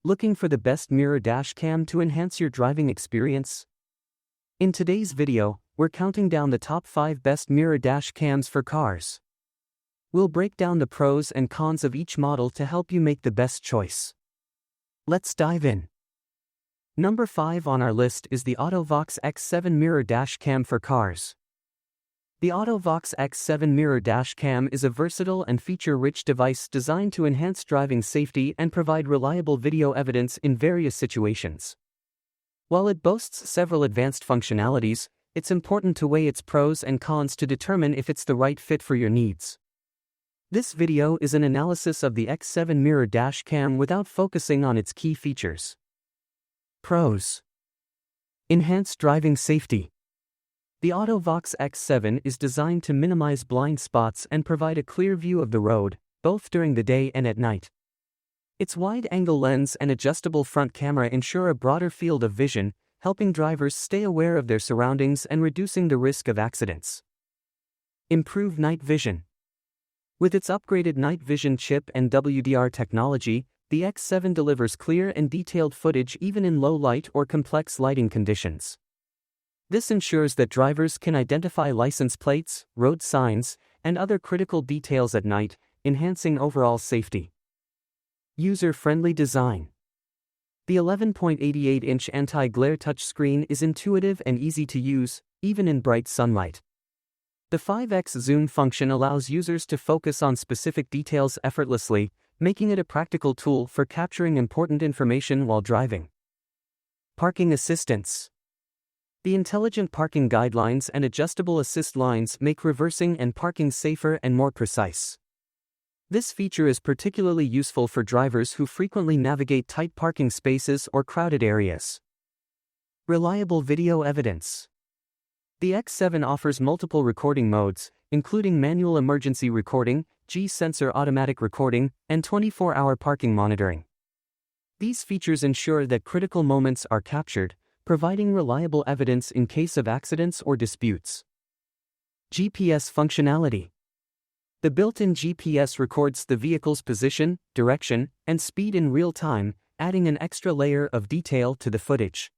Looking for the best mirror dash cam to enhance your driving experience? In today's video, we're counting down the top 5 best mirror dash cams for cars. We'll break down the pros and cons of each model to help you make the best choice. Let's dive in. Number 5 on our list is the Auto-Vox X7 mirror dash cam for cars. The Auto-Vox X7 mirror dash cam is a versatile and feature-rich device designed to enhance driving safety and provide reliable video evidence in various situations. While it boasts several advanced functionalities, it's important to weigh its pros and cons to determine if it's the right fit for your needs. This video is an analysis of the X7 mirror dash cam without focusing on its key features. Pros: enhanced driving safety. The Auto-Vox X7 is designed to minimize blind spots and provide a clear view of the road, both during the day and at night. Its wide-angle lens and adjustable front camera ensure a broader field of vision, helping drivers stay aware of their surroundings and reducing the risk of accidents. Improved night vision. With its upgraded night vision chip and WDR technology, the X7 delivers clear and detailed footage even in low light or complex lighting conditions. This ensures that drivers can identify license plates, road signs, and other critical details at night, enhancing overall safety. User-friendly design. The 11.88-inch anti-glare touchscreen is intuitive and easy to use, even in bright sunlight. The 5x zoom function allows users to focus on specific details effortlessly, making it a practical tool for capturing important information while driving. Parking assistance. The intelligent parking guidelines and adjustable assist lines make reversing and parking safer and more precise. This feature is particularly useful for drivers who frequently navigate tight parking spaces or crowded areas. Reliable video evidence. The X7 offers multiple recording modes, including manual emergency recording, G-sensor automatic recording, and 24-hour parking monitoring. These features ensure that critical moments are captured, providing reliable evidence in case of accidents or disputes. GPS functionality. The built-in GPS records the vehicle's position, direction, and speed in real time, adding an extra layer of detail to the footage.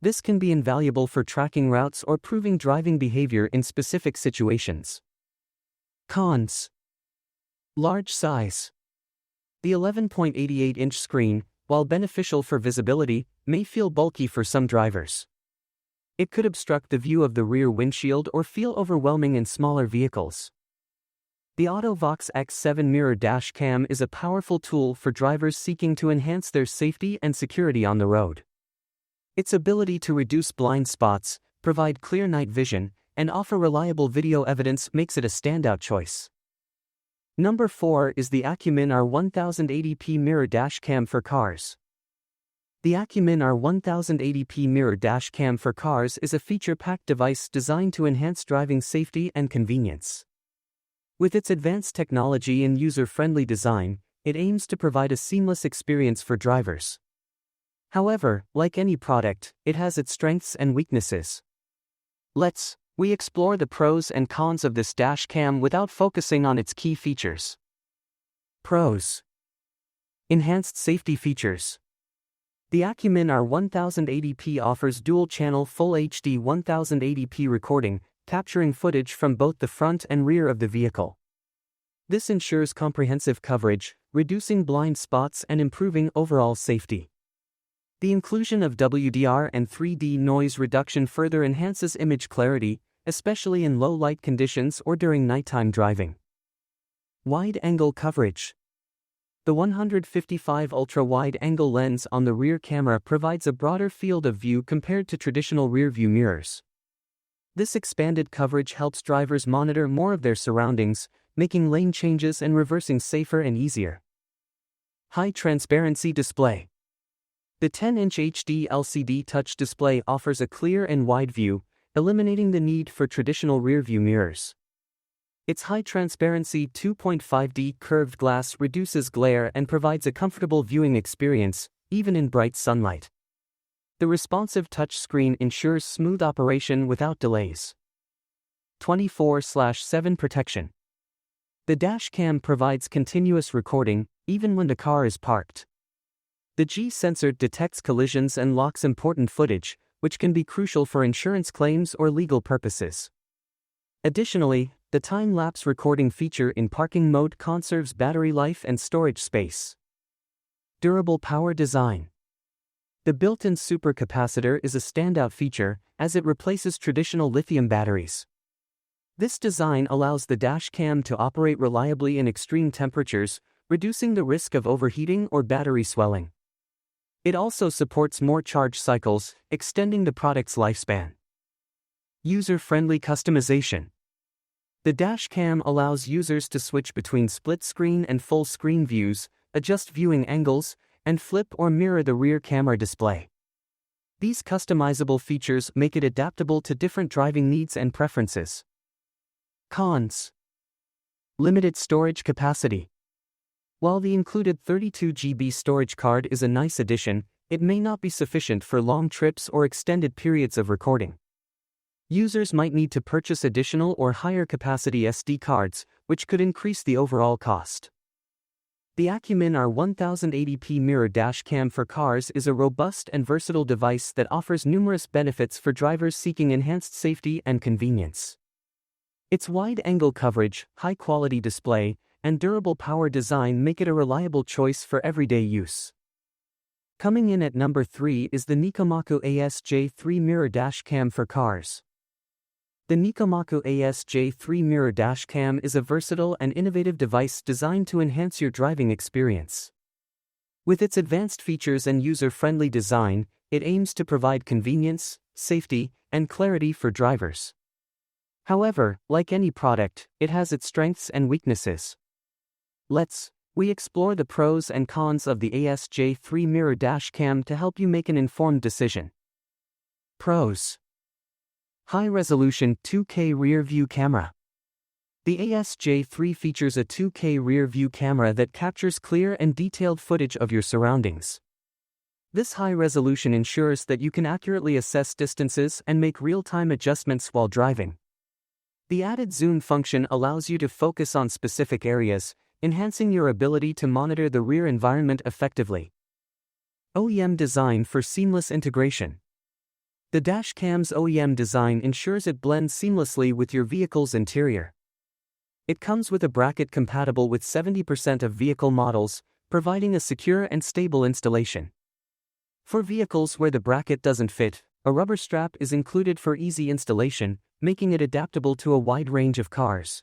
This can be invaluable for tracking routes or proving driving behavior in specific situations. Cons. Large size. The 11.88-inch screen, while beneficial for visibility, may feel bulky for some drivers. It could obstruct the view of the rear windshield or feel overwhelming in smaller vehicles. The Auto-Vox X7 mirror dash cam is a powerful tool for drivers seeking to enhance their safety and security on the road. Its ability to reduce blind spots, provide clear night vision, and offer reliable video evidence makes it a standout choice. Number 4 is the Acumen R1080P mirror dash cam for cars. The Acumen R1080P mirror dash cam for cars is a feature-packed device designed to enhance driving safety and convenience. With its advanced technology and user-friendly design, it aims to provide a seamless experience for drivers. However, like any product, it has its strengths and weaknesses. We explore the pros and cons of this dash cam without focusing on its key features. Pros. Enhanced safety features. The Acumen R1080P offers dual-channel Full HD 1080p recording, capturing footage from both the front and rear of the vehicle. This ensures comprehensive coverage, reducing blind spots and improving overall safety. The inclusion of WDR and 3D noise reduction further enhances image clarity, especially in low-light conditions or during nighttime driving. Wide-angle coverage. The 155 ultra-wide-angle lens on the rear camera provides a broader field of view compared to traditional rear-view mirrors. This expanded coverage helps drivers monitor more of their surroundings, making lane changes and reversing safer and easier. High-transparency display. The 10-inch HD LCD touch display offers a clear and wide view, eliminating the need for traditional rear-view mirrors. Its high-transparency 2.5D curved glass reduces glare and provides a comfortable viewing experience, even in bright sunlight. The responsive touchscreen ensures smooth operation without delays. 24/7 protection. The dash cam provides continuous recording, even when the car is parked. The G sensor detects collisions and locks important footage, which can be crucial for insurance claims or legal purposes. Additionally, the time-lapse recording feature in parking mode conserves battery life and storage space. Durable power design. The built-in supercapacitor is a standout feature, as it replaces traditional lithium batteries. This design allows the dash cam to operate reliably in extreme temperatures, reducing the risk of overheating or battery swelling. It also supports more charge cycles, extending the product's lifespan. User-friendly customization. The dash cam allows users to switch between split-screen and full-screen views, adjust viewing angles, and flip or mirror the rear camera display. These customizable features make it adaptable to different driving needs and preferences. Cons. Limited storage capacity. While the included 32 GB storage card is a nice addition, it may not be sufficient for long trips or extended periods of recording. Users might need to purchase additional or higher capacity SD cards, which could increase the overall cost. The Acumen R1080P mirror dash cam for cars is a robust and versatile device that offers numerous benefits for drivers seeking enhanced safety and convenience. Its wide-angle coverage, high-quality display, and durable power design make it a reliable choice for everyday use. Coming in at number 3 is the NikoMaku AS-J3 mirror dash cam for cars. The NikoMaku AS-J3 mirror dash cam is a versatile and innovative device designed to enhance your driving experience. With its advanced features and user-friendly design, it aims to provide convenience, safety, and clarity for drivers. However, like any product, it has its strengths and weaknesses. We explore the pros and cons of the AS-J3 mirror dash cam to help you make an informed decision. Pros. High-resolution 2K rear-view camera. The AS-J3 features a 2K rear-view camera that captures clear and detailed footage of your surroundings. This high resolution ensures that you can accurately assess distances and make real-time adjustments while driving. The added zoom function allows you to focus on specific areas, enhancing your ability to monitor the rear environment effectively. OEM design for seamless integration. The dashcam's OEM design ensures it blends seamlessly with your vehicle's interior. It comes with a bracket compatible with 70% of vehicle models, providing a secure and stable installation. For vehicles where the bracket doesn't fit, a rubber strap is included for easy installation, making it adaptable to a wide range of cars.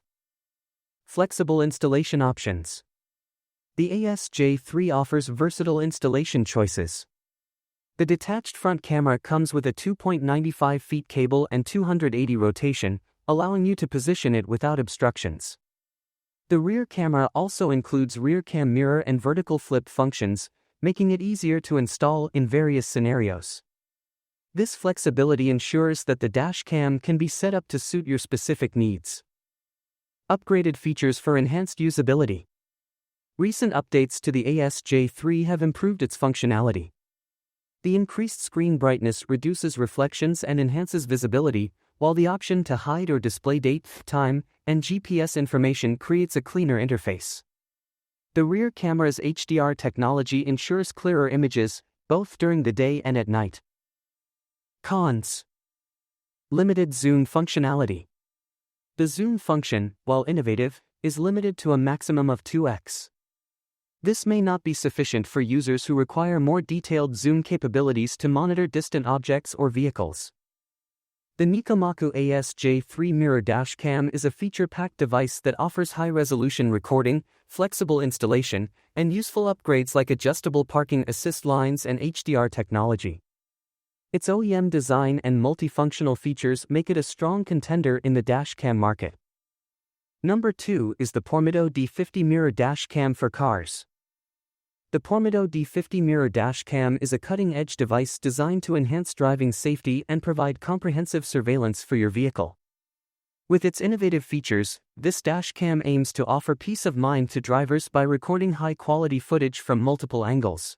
Flexible installation options. The AS-J3 offers versatile installation choices. The detached front camera comes with a 2.95 feet cable and 280 rotation, allowing you to position it without obstructions. The rear camera also includes rear cam mirror and vertical flip functions, making it easier to install in various scenarios. This flexibility ensures that the dash cam can be set up to suit your specific needs. Upgraded features for enhanced usability. Recent updates to the AS-J3 have improved its functionality. The increased screen brightness reduces reflections and enhances visibility, while the option to hide or display date, time, and GPS information creates a cleaner interface. The rear camera's HDR technology ensures clearer images, both during the day and at night. Cons. Limited zoom functionality. The zoom function, while innovative, is limited to a maximum of 2x. This may not be sufficient for users who require more detailed zoom capabilities to monitor distant objects or vehicles. The NikoMaku AS-J3 mirror dash cam is a feature-packed device that offers high-resolution recording, flexible installation, and useful upgrades like adjustable parking assist lines and HDR technology. Its OEM design and multifunctional features make it a strong contender in the dashcam market. Number 2 is the Pormido D50 mirror dashcam for cars. The Pormido D50 mirror dashcam is a cutting-edge device designed to enhance driving safety and provide comprehensive surveillance for your vehicle. With its innovative features, this dashcam aims to offer peace of mind to drivers by recording high-quality footage from multiple angles.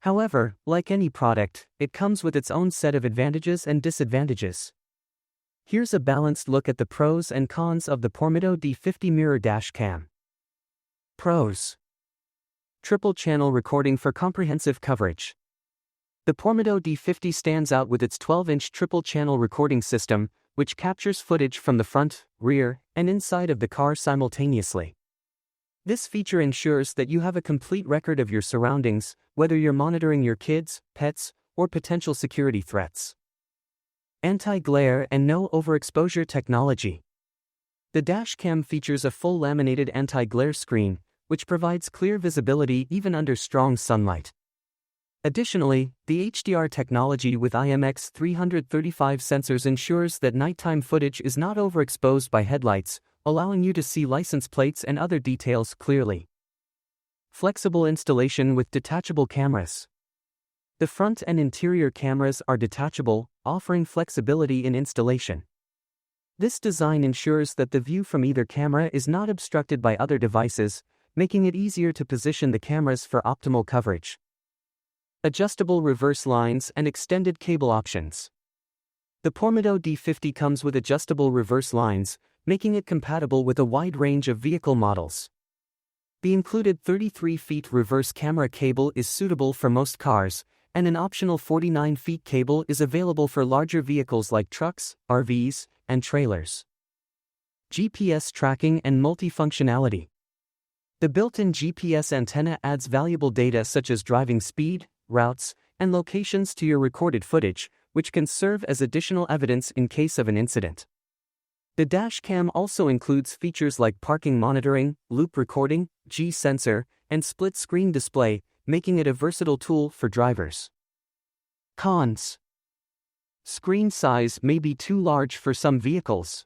However, like any product, it comes with its own set of advantages and disadvantages. Here's a balanced look at the pros and cons of the Pormido D50 mirror dashcam. Pros. triple-channel recording for comprehensive coverage. The Pormido D50 stands out with its 12-inch triple-channel recording system, which captures footage from the front, rear, and inside of the car simultaneously. This feature ensures that you have a complete record of your surroundings, whether you're monitoring your kids, pets, or potential security threats. Anti-glare and no overexposure technology. The dashcam features a full laminated anti-glare screen, which provides clear visibility even under strong sunlight. Additionally, the HDR technology with IMX335 sensors ensures that nighttime footage is not overexposed by headlights, allowing you to see license plates and other details clearly. Flexible installation with detachable cameras. The front and interior cameras are detachable, offering flexibility in installation. This design ensures that the view from either camera is not obstructed by other devices, making it easier to position the cameras for optimal coverage. Adjustable reverse lines and extended cable options. The Pormido D50 comes with adjustable reverse lines, making it compatible with a wide range of vehicle models. The included 33 feet reverse camera cable is suitable for most cars, and an optional 49 feet cable is available for larger vehicles like trucks, RVs, and trailers. GPS tracking and multifunctionality. The built-in GPS antenna adds valuable data such as driving speed, routes, and locations to your recorded footage, which can serve as additional evidence in case of an incident. The dashcam also includes features like parking monitoring, loop recording, G-sensor, and split-screen display, making it a versatile tool for drivers. Cons. Screen size may be too large for some vehicles.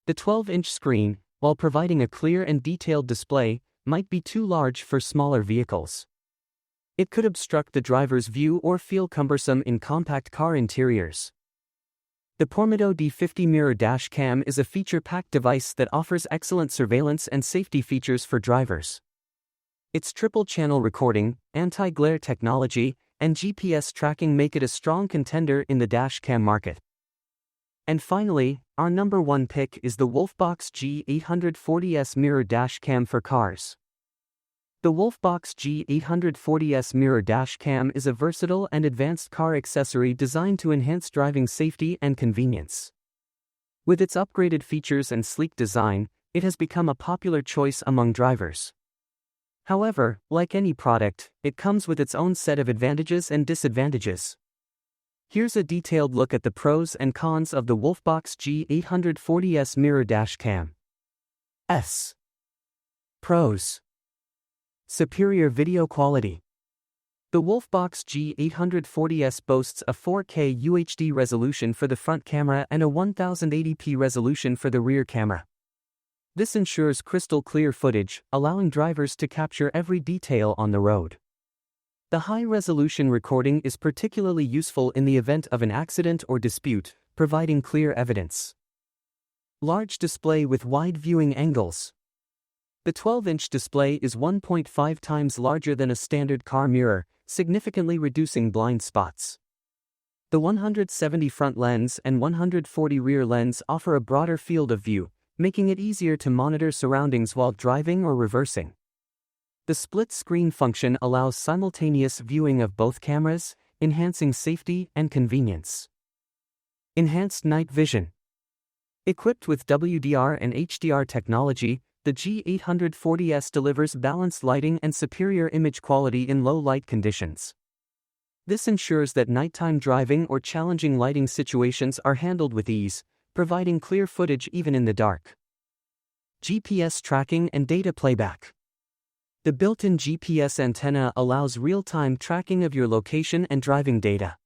The 12-inch screen, while providing a clear and detailed display, might be too large for smaller vehicles. It could obstruct the driver's view or feel cumbersome in compact car interiors. The Pormido D50 Mirror Dashcam is a feature-packed device that offers excellent surveillance and safety features for drivers. Its triple-channel recording, anti-glare technology, and GPS tracking make it a strong contender in the dashcam market. And finally, our number one pick is the Wolfbox G840S Mirror Dashcam for cars. The Wolfbox G840S Mirror Dashcam is a versatile and advanced car accessory designed to enhance driving safety and convenience. With its upgraded features and sleek design, it has become a popular choice among drivers. However, like any product, it comes with its own set of advantages and disadvantages. Here's a detailed look at the pros and cons of the Wolfbox G840S Mirror Dashcam. Pros. Superior video quality. The Wolfbox G840S boasts a 4K UHD resolution for the front camera and a 1080p resolution for the rear camera. This ensures crystal clear footage, allowing drivers to capture every detail on the road. The high-resolution recording is particularly useful in the event of an accident or dispute, providing clear evidence. Large display with wide viewing angles. The 12-inch display is 1.5 times larger than a standard car mirror, significantly reducing blind spots. The 170 front lens and 140 rear lens offer a broader field of view, making it easier to monitor surroundings while driving or reversing. The split-screen function allows simultaneous viewing of both cameras, enhancing safety and convenience. Enhanced night vision. Equipped with WDR and HDR technology, the G840S delivers balanced lighting and superior image quality in low light conditions. This ensures that nighttime driving or challenging lighting situations are handled with ease, providing clear footage even in the dark. GPS tracking and data playback. The built-in GPS antenna allows real-time tracking of your location and driving data.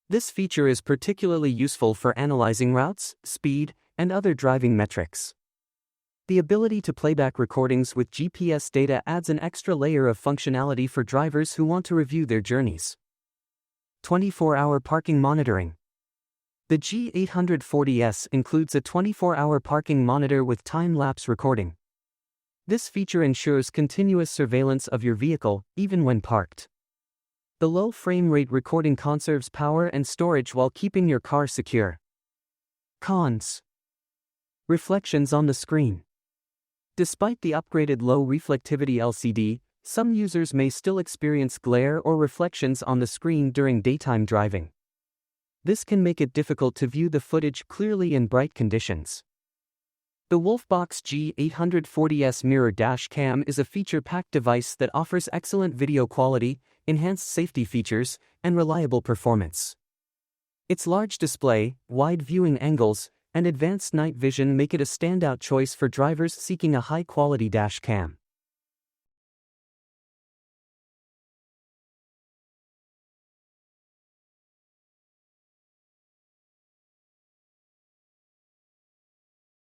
This feature is particularly useful for analyzing routes, speed, and other driving metrics. The ability to playback recordings with GPS data adds an extra layer of functionality for drivers who want to review their journeys. 24-hour parking monitoring. The G840S includes a 24-hour parking monitor with time-lapse recording. This feature ensures continuous surveillance of your vehicle, even when parked. The low frame rate recording conserves power and storage while keeping your car secure. Cons. Reflections on the screen. Despite the upgraded low reflectivity LCD, Some users may still experience glare or reflections on the screen during daytime driving. This can make it difficult to view the footage clearly in bright conditions. The Wolfbox G840S mirror dash cam is a feature-packed device that offers excellent video quality, enhanced safety features, and reliable performance. Its large display, wide viewing angles, and advanced night vision make it a standout choice for drivers seeking a high-quality dash cam.